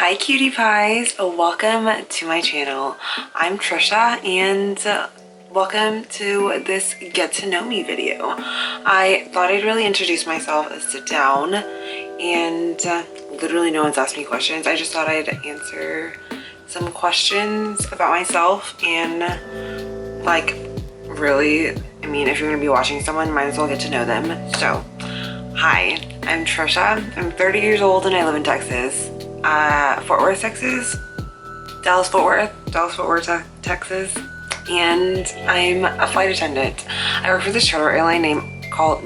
Hi cutie pies, welcome to my channel. I'm Trisha and welcome to this get to know me video. I thought I'd really introduce myself, sit down, and literally no one's asked me questions. I just thought I'd answer some questions about myself and like really, I mean, if you're gonna be watching someone, might as well get to know them. So, hi, I'm Trisha. I'm 30 years old and I live in Texas. Fort Worth, Texas, Dallas-Fort Worth, Texas, and I'm a flight attendant. I work for this charter airline called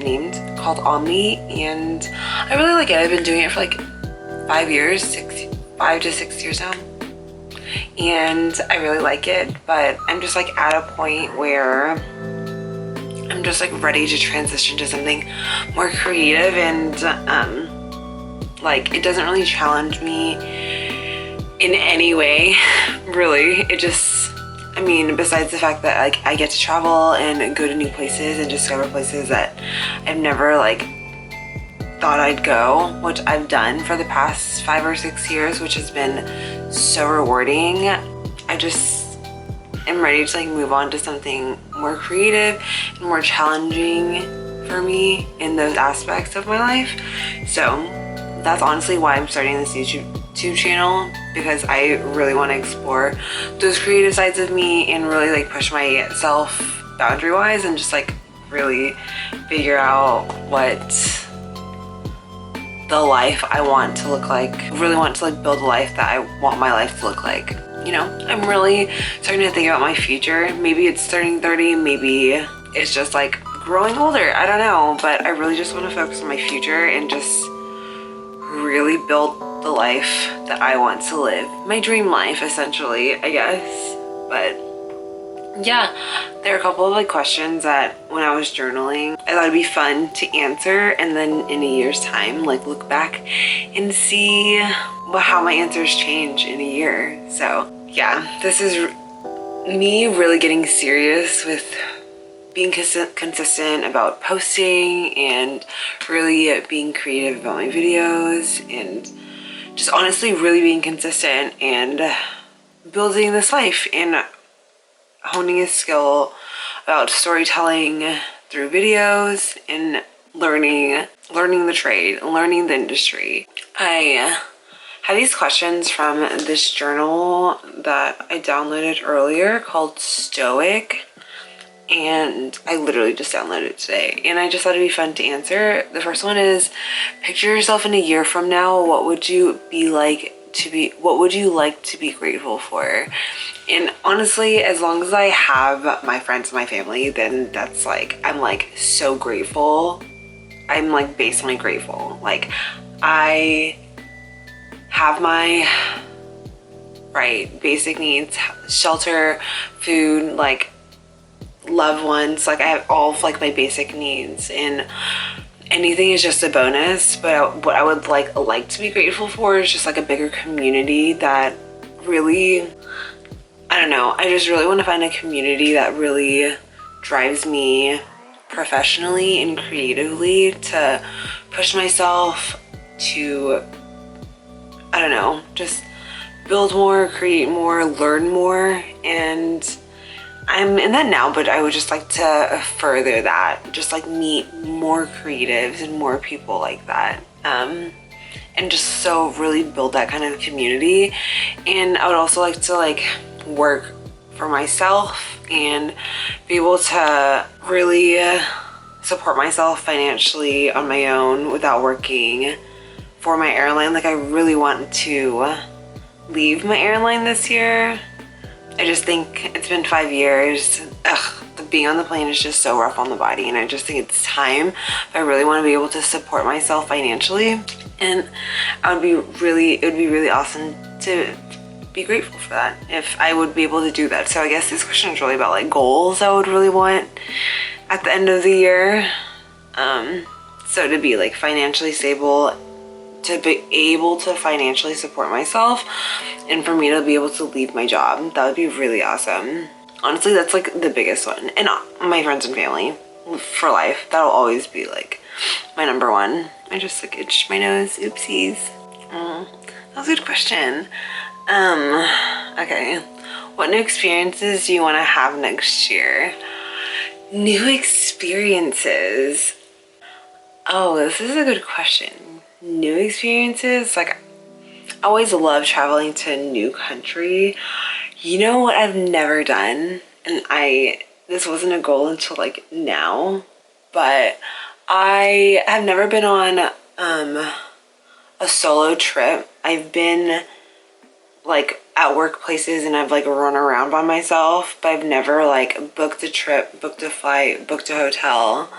Omni, and I really like it. I've been doing it for like 5 to 6 years now, and I really like it, but I'm just like at a point where I'm just like ready to transition to something more creative and like it doesn't really challenge me in any way, really. It just, I mean, besides the fact that like I get to travel and go to new places and discover places that I've never like thought I'd go, which I've done for the past 5 or 6 years, which has been so rewarding. I just am ready to like move on to something more creative and more challenging for me in those aspects of my life. So that's honestly why I'm starting this YouTube channel, because I really want to explore those creative sides of me and really like push myself boundary wise and just like really figure out what the life I want to look like. I really want to like build a life that I want my life to look like. You know, I'm really starting to think about my future. Maybe it's turning 30, maybe it's just like growing older. I don't know, but I really just want to focus on my future and just really build the life that I want to live. My dream life, essentially, I guess. But yeah, there are a couple of like questions that when I was journaling, I thought it'd be fun to answer, and then in a year's time, like look back and see how my answers change in a year. So yeah, this is me really getting serious with being consistent about posting and really being creative about my videos and just honestly really being consistent and building this life and honing a skill about storytelling through videos and learning the trade, learning the industry. I had these questions from this journal that I downloaded earlier called Stoic, and I literally just downloaded it today, and I just thought it'd be fun to answer. The first one is, picture yourself in a year from now. What would you like to be grateful for? And honestly, as long as I have my friends and my family, then that's like, I'm like so grateful. I'm like basically grateful. Like I have my basic needs, shelter, food, like loved ones, like I have all of like my basic needs, and anything is just a bonus. But what I would like to be grateful for is just like a bigger community that really, I don't know, I just really want to find a community that really drives me professionally and creatively to push myself to, I don't know, just build more, create more, learn more. And I'm in that now, but I would just like to further that, just like meet more creatives and more people like that, and just so really build that kind of community. And I would also like to like work for myself and be able to really support myself financially on my own without working for my airline. Like I really want to leave my airline this year. I just think it's been 5 years. Being on the plane is just so rough on the body, and I just think it's time. I really want to be able to support myself financially, and it would be really awesome to be grateful for that if I would be able to do that. So I guess this question is really about like goals I would really want at the end of the year. So to be like financially stable, to be able to financially support myself, and for me to be able to leave my job. That would be really awesome. Honestly, that's like the biggest one. And my friends and family for life. That'll always be like my number one. I just like itched my nose. Oopsies. That's a good question. Okay. What new experiences do you want to have next year? New experiences. Oh, this is a good question. New experiences? Like, I always love traveling to a new country. You know what I've never done? And this wasn't a goal until like now, but I have never been on a solo trip. I've been like at workplaces and I've like run around by myself, but I've never like booked a trip, booked a flight, booked a hotel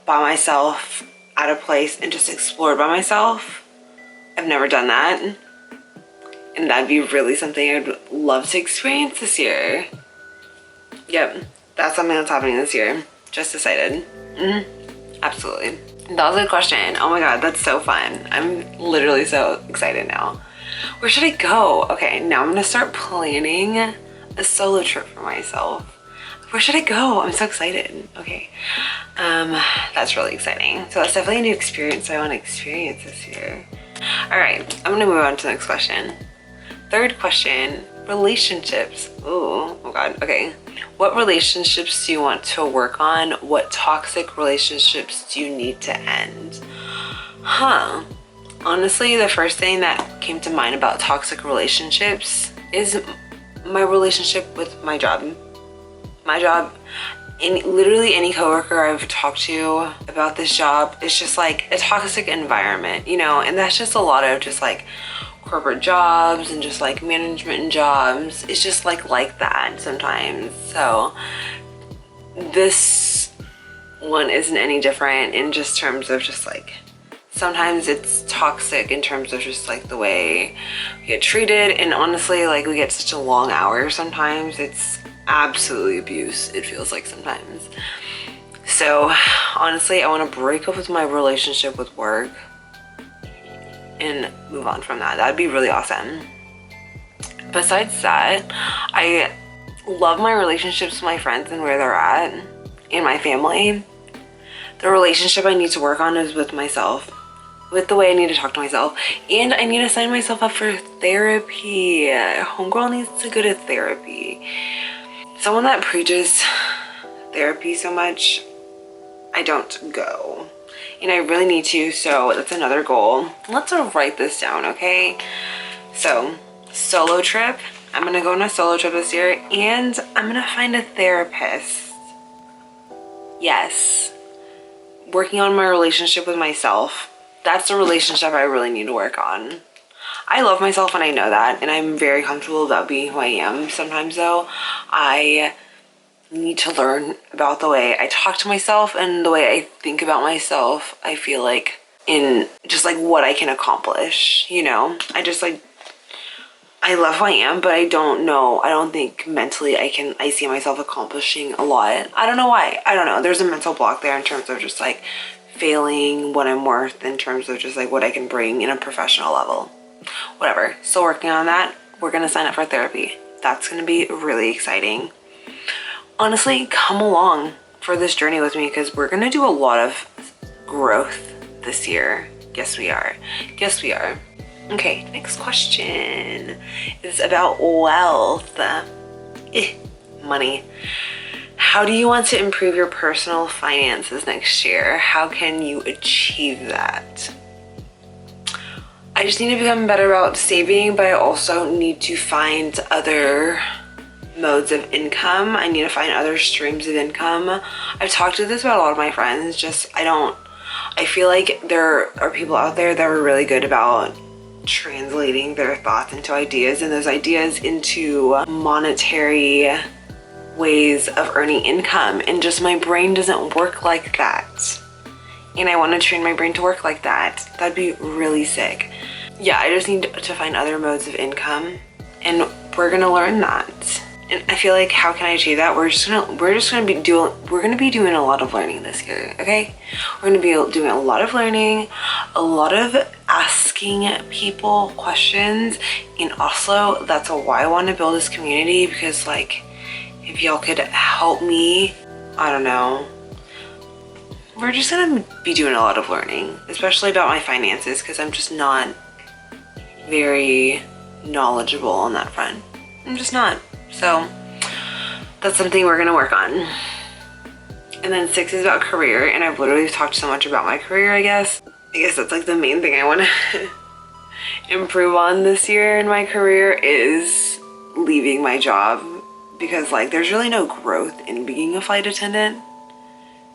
by myself at a place and just explored by myself. I've never done that. And that'd be really something I'd love to experience this year. Yep, that's something that's happening this year. Just decided. Absolutely. That was a good question. Oh my god, that's so fun. I'm literally so excited now. Where should I go? Okay, now I'm gonna start planning a solo trip for myself. Where should I go? I'm so excited. Okay, that's really exciting. So that's definitely a new experience I want to experience this year. All right, I'm gonna move on to the next question. Third question, relationships. Ooh, oh god, okay. What relationships do you want to work on? What toxic relationships do you need to end? Honestly, the first thing that came to mind about toxic relationships is my relationship with my job. My job, literally any coworker I've talked to about this job, it's just like a toxic environment, you know, and that's just a lot of just like corporate jobs and just like management jobs. It's just like that sometimes. So this one isn't any different in just terms of just like, sometimes it's toxic in terms of just like the way we get treated, and honestly like we get such a long hours sometimes. It's absolutely abuse, it feels like sometimes. So honestly, I want to break up with my relationship with work and move on from that. That'd be really awesome. Besides that, I love my relationships with my friends and where they're at, and my family. The relationship I need to work on is with myself, with the way I need to talk to myself, and I need to sign myself up for therapy. Homegirl needs to go to therapy. Someone that preaches therapy so much, I don't go. And I really need to, so that's another goal. Let's write this down, okay? So, solo trip. I'm gonna go on a solo trip this year, and I'm gonna find a therapist. Yes. Working on my relationship with myself. That's the relationship I really need to work on. I love myself and I know that, and I'm very comfortable about being who I am. Sometimes though, I need to learn about the way I talk to myself and the way I think about myself. I feel like in just like what I can accomplish, you know? I love who I am, but I don't think mentally I see myself accomplishing a lot. I don't know why. I don't know. There's a mental block there in terms of just like failing what I'm worth, in terms of just like what I can bring in a professional level. Whatever. Still working on that. We're gonna sign up for therapy. That's gonna be really exciting. Honestly, come along for this journey with me, because we're gonna do a lot of growth this year. Yes, we are. Yes, we are. Okay, next question is about wealth. Money. How do you want to improve your personal finances next year? How can you achieve that? I just need to become better about saving, but I also need to find other modes of income. I need to find other streams of income. I've talked to this about a lot of my friends. I feel like there are people out there that are really good about translating their thoughts into ideas, and those ideas into monetary ways of earning income, and just my brain doesn't work like that, and I want to train my brain to work like that. That'd be really sick. Yeah, I just need to find other modes of income, and we're gonna learn that. And I feel like, how can I achieve that? We're gonna be doing a lot of learning this year, okay? We're gonna be doing a lot of learning, a lot of asking people questions, and also that's why I want to build this community, because like, if y'all could help me, I don't know. We're just gonna be doing a lot of learning, especially about my finances, because I'm just not very knowledgeable on that front. I'm just not. So that's something we're gonna work on. And then 6 is about career, and I've literally talked so much about my career, I guess. That's like the main thing I want to improve on this year in my career is leaving my job, because like there's really no growth in being a flight attendant.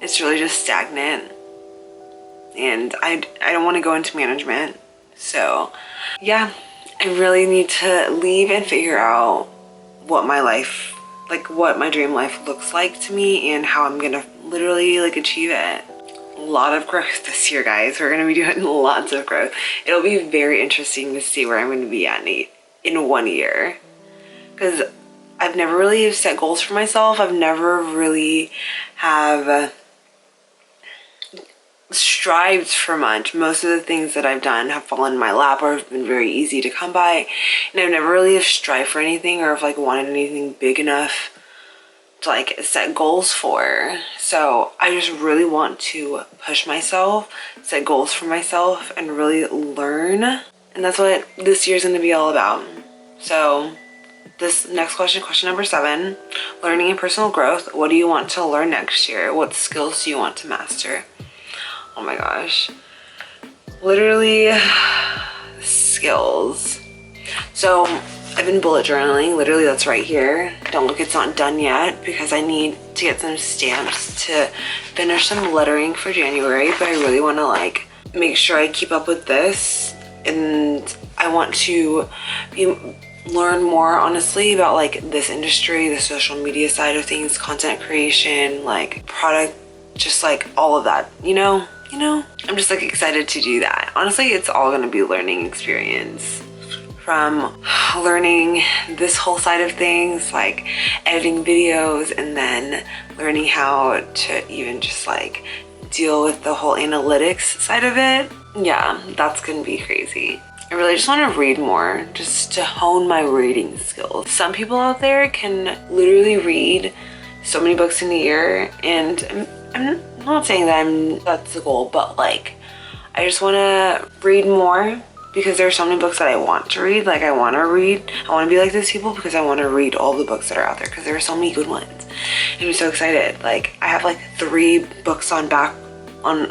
It's really just stagnant, and I don't want to go into management. So yeah, I really need to leave and figure out what my life, like what my dream life looks like to me, and how I'm gonna literally like achieve it. A lot of growth this year, guys. We're gonna be doing lots of growth. It'll be very interesting to see where I'm gonna be at in 1 year, because I've never really set goals for myself. I've never really have strived for much. Most of the things that I've done have fallen in my lap or have been very easy to come by, and I've never really have strived for anything or have like wanted anything big enough to like set goals for. So I just really want to push myself, set goals for myself, and really learn. And that's what this year's gonna be all about. So this next question, question number 7, learning and personal growth. What do you want to learn next year? What skills do you want to master? Oh my gosh. Literally skills. So I've been bullet journaling. Literally, that's right here. Don't look, it's not done yet because I need to get some stamps to finish some lettering for January, but I really want to like make sure I keep up with this, and I want to learn more honestly about like this industry, the social media side of things, content creation, like product, just like all of that, you know, I'm just like excited to do that. Honestly, it's all gonna be a learning experience, from learning this whole side of things, like editing videos, and then learning how to even just like deal with the whole analytics side of it. Yeah, that's gonna be crazy. I really just want to read more, just to hone my reading skills. Some people out there can literally read so many books in a year, and I'm not saying that that's the goal, but like I just want to read more, because there are so many books that I want to read. Like I want to be like those people, because I want to read all the books that are out there, because there are so many good ones. And I'm so excited. Like I have like 3 books on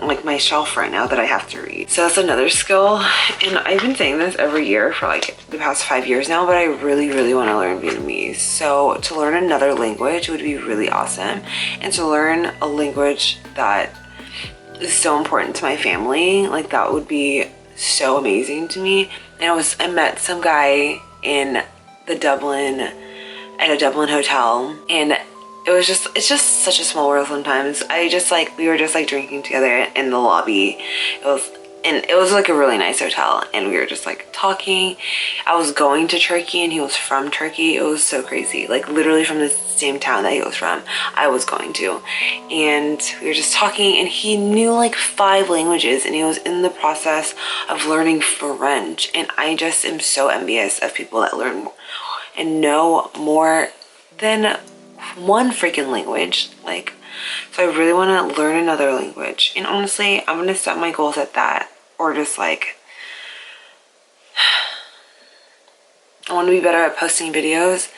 like my shelf right now that I have to read. So that's another skill, and I've been saying this every year for like the past 5 years now, but I really want to learn Vietnamese. So to learn another language would be really awesome, and to learn a language that is so important to my family, like that would be so amazing to me. And I met some guy in at a Dublin hotel, and it's just such a small world sometimes. We were just like drinking together in the lobby. It was like a really nice hotel, and we were just like talking. I was going to Turkey and he was from Turkey. It was so crazy. Like literally from the same town that he was from, I was going to. And we were just talking, and he knew like 5 languages, and he was in the process of learning French. And I just am so envious of people that learn and know more than one freaking language. Like, so I really want to learn another language, and honestly I'm gonna set my goals at that, or just like I want to be better at posting videos,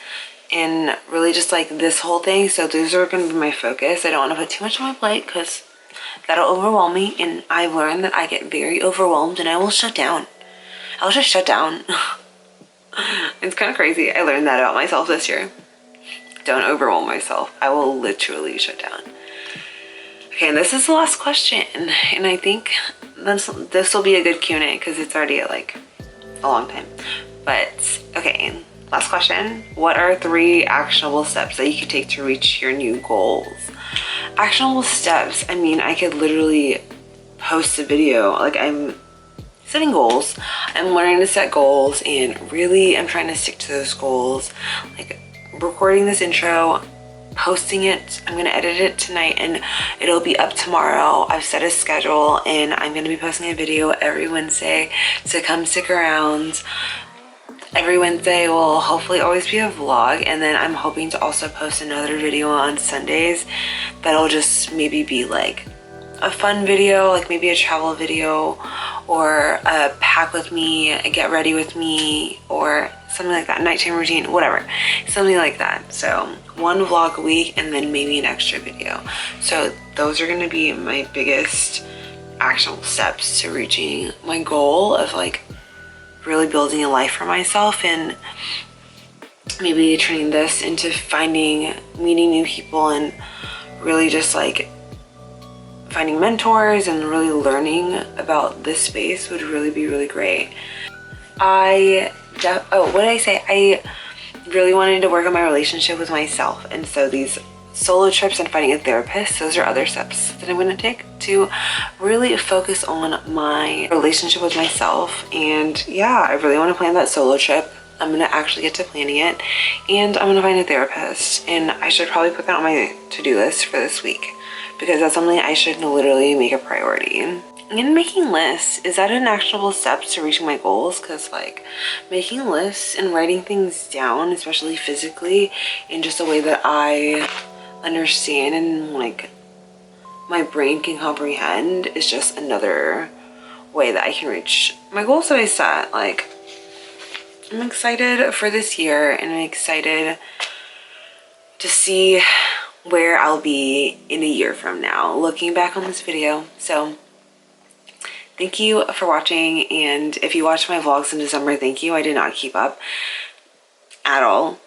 and really just like this whole thing. So those are going to be my focus. I don't want to put too much on my plate, because that'll overwhelm me, and I've learned that I get very overwhelmed and I will shut down. I'll just shut down. It's kind of crazy. I learned that about myself this year. Don't overwhelm myself. I will literally shut down. Okay, and this is the last question, and I think this will be a good Q&A, because it's already like a long time. But okay, last question. What are 3 actionable steps that you could take to reach your new goals? Actionable steps, I mean, I could literally post a video. Like, I'm setting goals. I'm learning to set goals, and really I'm trying to stick to those goals. Like recording this intro, posting it. I'm gonna edit it tonight and it'll be up tomorrow. I've set a schedule, and I'm gonna be posting a video every Wednesday, so come stick around. Every Wednesday will hopefully always be a vlog, and then I'm hoping to also post another video on Sundays that'll just maybe be like a fun video, like maybe a travel video or a pack with me, a get ready with me, or something like that, nighttime routine, whatever, something like that. So one vlog a week and then maybe an extra video. So those are going to be my biggest actionable steps to reaching my goal of like really building a life for myself, and maybe turning this into meeting new people, and really just like finding mentors and really learning about this space would really be really great. What did I say? I really wanted to work on my relationship with myself, and so these solo trips and finding a therapist, those are other steps that I'm going to take to really focus on my relationship with myself. And yeah, I really want to plan that solo trip. I'm going to actually get to planning it, and I'm going to find a therapist, and I should probably put that on my to-do list for this week, because that's something I should literally make a priority. And making lists, is that an actionable step to reaching my goals? Because like making lists and writing things down, especially physically, in just a way that I understand and like my brain can comprehend, is just another way that I can reach my goals that I set. Like, I'm excited for this year, and I'm excited to see where I'll be in a year from now, looking back on this video. So thank you for watching, and if you watched my vlogs in December, thank you. I did not keep up at all.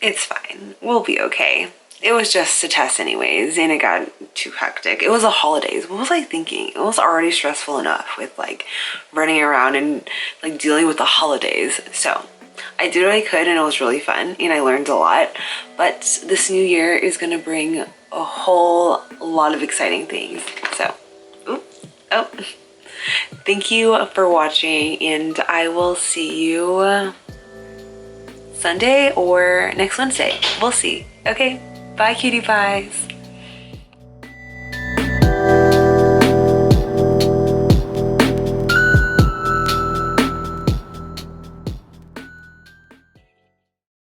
It's fine. We'll be okay. It was just a test anyways, and it got too hectic. It was the holidays. What was I thinking? It was already stressful enough with like running around and like dealing with the holidays. So I did what I could, and it was really fun, and I learned a lot. But this new year is gonna bring a whole lot of exciting things. So, thank you for watching, and I will see you Sunday or next Wednesday. We'll see. Okay. Bye, cutie pies.